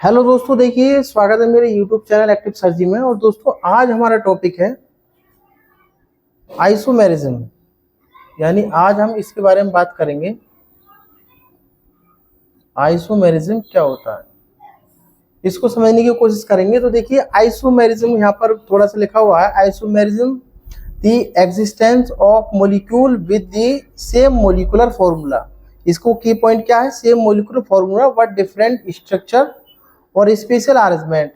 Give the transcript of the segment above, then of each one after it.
Hello दोस्तों, देखिए स्वागत है मेरे यूट्यूब चैनल एक्टिव सर्जी में। और दोस्तों आज हमारा टॉपिक है आइसोमेरिज्म, यानी आज हम इसके बारे में बात करेंगे। आइसोमेरिज्म क्या होता है इसको समझने की कोशिश करेंगे। तो देखिए आइसोमेरिज्म यहाँ पर थोड़ा सा लिखा हुआ है, isomerism the existence of molecule with the same molecular formula. इसको की पॉइंट क्या है, same molecular formula but different structure और special arrangement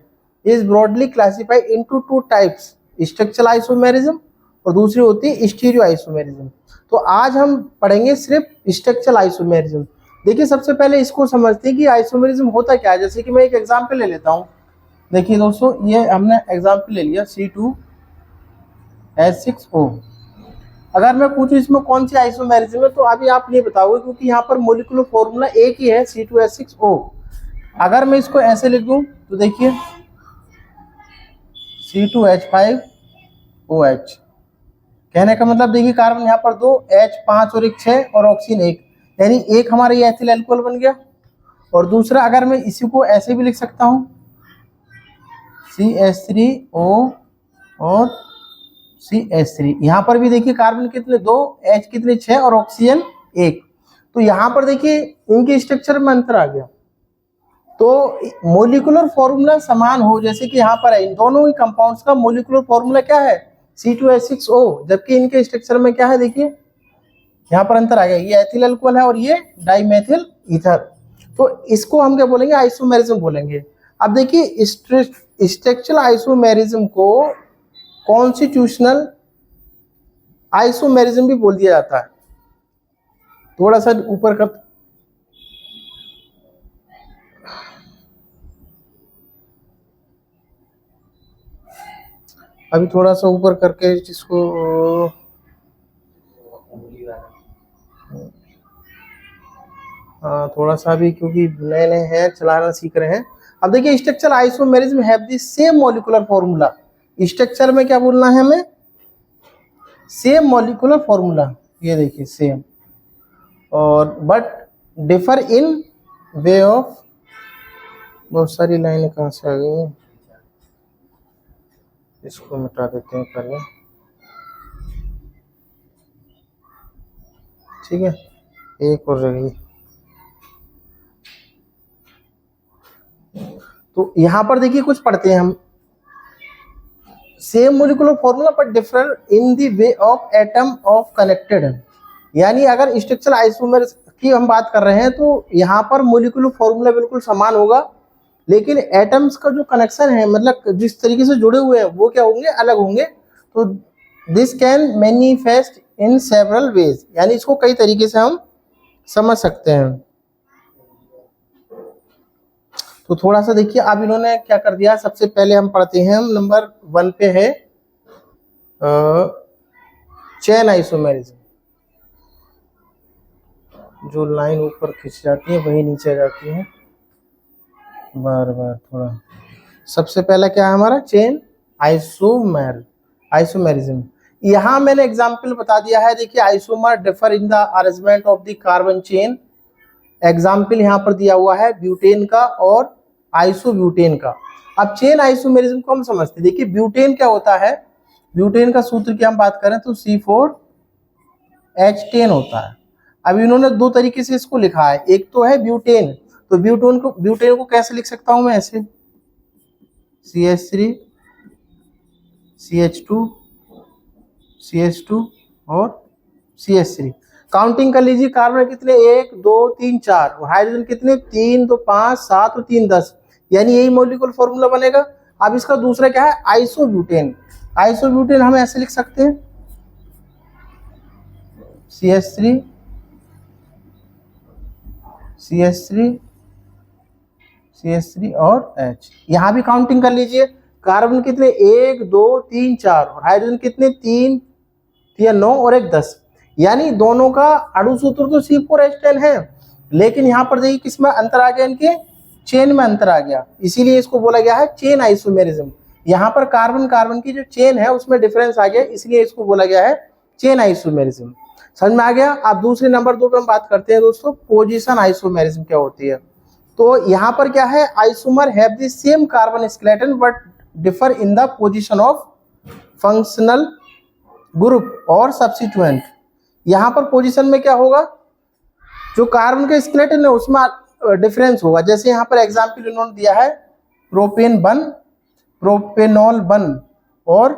is broadly classified into two types, structural isomerism और दूसरी होती है स्टीरियो आइसोमेरिज्म। तो आज हम पढ़ेंगे सिर्फ स्ट्रक्चरल आइसोमेरिज्म। देखिए सबसे पहले इसको समझते हैं कि आइसोमेरिज्म होता क्या है। जैसे कि मैं एक एग्जांपल ले लेता हूँ। देखिए दोस्तों, ये हमने एग्जांपल ले लिया C2H6O। अगर मैं पूछूं इसमें कौन सी आइसोमेरिज्म है तो अभी आप नहीं बताओगे, क्योंकि यहाँ पर मॉलिक्यूलर फॉर्मूला एक ही है, C2H6O। अगर मैं इसको ऐसे लिख दूं तो देखिए C2H5OH। कहने का मतलब देखिए कार्बन यहाँ पर 2, H5 और एक 6 और ऑक्सीजन 1, यानी एक हमारा ये एथिल अल्कोहल बन गया। और दूसरा अगर मैं इसी को ऐसे भी लिख सकता हूँ CH3O और CH3। यहाँ पर भी देखिए कार्बन कितने 2, H कितने 6 और ऑक्सीजन 1। तो यहाँ पर देखिए इनके स्ट्रक्चर में अंतर आ गया। तो मोलिकुलर फॉर्मूला समान हो, जैसे कि यहाँ पर है, इन दोनों ही कंपाउंड्स का मोलिकुलर फॉर्मूला क्या है C2H6O, जबकि इनके स्ट्रक्चर में क्या है, देखिए यहाँ पर अंतर आ गया। ये एथिल अल्कोहल है और ये डाइमेथिल ईथर। तो इसको हम क्या बोलेंगे, आइसोमेरिज्म बोलेंगे। अब देखिए स्ट्रक्चरल आइसोमेरिज्म को कॉन्स्टिट्यूशनल आइसोमेरिज्म भी बोल दिया जाता है। थोड़ा सा ऊपर कर, अभी थोड़ा सा ऊपर करके जिसको थोड़ा सा भी, क्योंकि नए नए हैं चलाना सीख रहे हैं। अब देखिए structural isomerism have the same molecular formula. Structure में क्या बोलना है हमें, सेम मॉलिक्यूलर फॉर्मूला, ये देखिए सेम, और but differ in way of, बहुत सारी लाइनें कहाँ से आ गई हैं, इसको मिटा देते हैं पहले, ठीक है, एक और रही। तो यहाँ पर देखिए कुछ पढ़ते हैं हम, same molecular formula but differ in the way of atom of connected. यानी अगर स्ट्रक्चरल आइसोमर की हम बात कर रहे हैं तो यहाँ पर मोलिकुलर फॉर्मूला बिल्कुल समान होगा, लेकिन एटम्स का जो कनेक्शन है, मतलब जिस तरीके से जुड़े हुए हैं, वो क्या होंगे, अलग होंगे। तो this can manifest in several ways, यानी इसको कई तरीके से हम समझ सकते हैं। तो थोड़ा सा देखिए अब इन्होंने क्या कर दिया। सबसे पहले हम पढ़ते हैं, हम नंबर 1 पे है चेन आइसोमेरिज्म। जो लाइन ऊपर खिंच जाती है वही नीचे जाती है बार बार थोड़ा। सबसे पहला क्या है हमारा, चेन आइसोमेरिज्म। यहाँ मैंने एग्जाम्पल बता दिया है। देखिए isomer differ in the arrangement of the carbon chain. Example यहाँ पर दिया हुआ है ब्यूटेन का और आइसोब्यूटेन का। अब चेन आइसोमेरिज्म को हम समझते हैं। देखिए ब्यूटेन क्या होता है, ब्यूटेन का सूत्र की हम बात करें तो C4H10 होता है। अब इन्होंने दो तरीके से इसको लिखा है, एक तो है ब्यूटेन, तो ब्यूटेन को कैसे लिख सकता हूं मैं, ऐसे CH3 CH2 CH2 और CH3। काउंटिंग कर लीजिए, कार्बन कितने 1 2 3 4 और हाइड्रोजन कितने 3 2 5 7 और 3 10, यानी यही मॉलिक्यूलर फॉर्मूला बनेगा। अब इसका दूसरा क्या है, आइसोब्यूटेन। आइसोब्यूटेन हम ऐसे लिख सकते हैं CH3 CH3 और H। यहाँ भी काउंटिंग कर लीजिए, कार्बन कितने 1 2 3 4 और हाइड्रोजन कितने 3 9 और 1 10, यानी दोनों का अणु सूत्र तो C4H10 है, लेकिन यहाँ पर देखिए किसमें अंतर आ गया, इनके चेन में अंतर आ गया, इसीलिए इसको बोला गया है चेन आइसोमेरिज्म। यहाँ पर कार्बन की जो चेन है उसमें डिफरेंस आ गया, इसलिए इसको बोला गया है चेन आइसोमेरिज्म। समझ में आ गया। अब दूसरे नंबर 2 पे हम बात करते हैं दोस्तों, पोजीशन आइसोमेरिज्म क्या होती है। तो यहाँ पर क्या है, isomer have the same carbon skeleton but differ in the position of functional group और सब्स्टिट्यूएंट। यहाँ पर पोजीशन में क्या होगा, जो कार्बन का स्केलेटन है उसमें डिफरेंस होगा। जैसे यहाँ पर एग्जाम्पल इन्होंने दिया है प्रोपेन 1, प्रोपेनॉल 1 और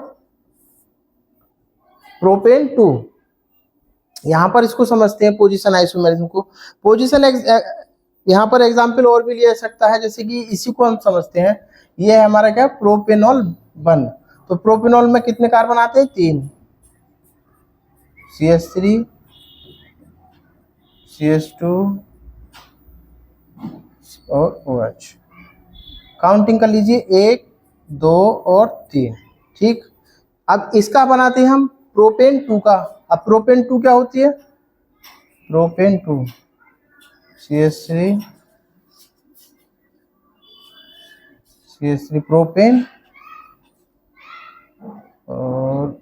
प्रोपेन 2। यहाँ पर इसको समझते हैं पोजीशन आइसोमेरिज्म को। पोजीशन यहाँ पर एग्जाम्पल और भी लिया सकता है, जैसे कि इसी को हम समझते हैं, ये है हमारा क्या, प्रोपेनॉल 1। तो प्रोपेनॉल में कितने कार्बन आते हैं, 3, CH3 CH2 और OH। काउंटिंग कर लीजिए 1 2 और 3। ठीक, अब इसका बनाते हैं हम प्रोपेन 2 का। अब प्रोपेन 2 क्या होती है, प्रोपेन 2 CH3 प्रोपेन और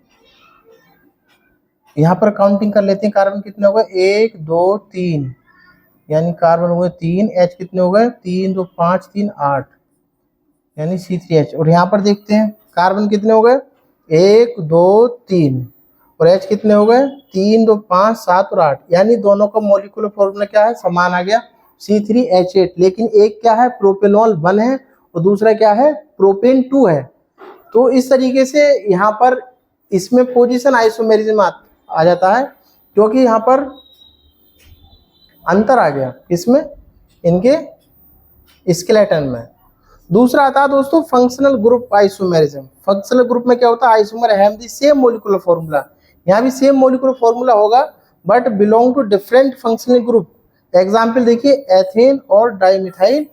यहाँ पर काउंटिंग कर लेते हैं, कार्बन कितने हो गए, 1 2 3, यानी कार्बन हो गए 3, H कितने हो गए, 3 2 5 3 8, यानी C3H। और यहाँ पर देखते हैं कार्बन कितने हो गए, 1 2 3, और H कितने हो गए, 3 2 5 7 और 8, यानी दोनों का मॉलिक्यूलर फॉर्मूला क्या है, समान आ गया, C3H8। लेकिन एक क्या है, प्रोपेनॉल 1 है और दूसरा क्या है, प्रोपेन 2 है। तो इस तरीके से यहाँ पर इसमें पोजीशन आइसोमेरिज्म आ जाता है, क्योंकि यहाँ पर अंतर आ गया इसमें, इनके स्केलेटन में। दूसरा आता है दोस्तों functional group isomerism. Functional group में क्या होता है, isomer have the same molecular formula. यहाँ भी सेम मॉलिक्यूलर फॉर्मूला होगा but belong to different functional group. Example देखिए एथेन और डाइमिथाइल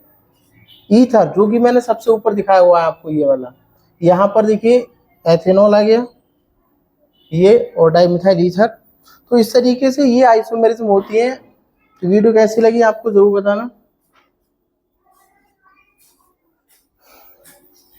ईथर, जो कि मैंने सबसे ऊपर दिखाया हुआ है आपको, ये वाला। यहाँ पर देखिए एथेनॉल आ गया ये, और डाइमिथाइल ईथर। तो इस तरीके से ये आइसोमेरिज्म होती है। तो वीडियो कैसी लगी आपको जरूर बताना।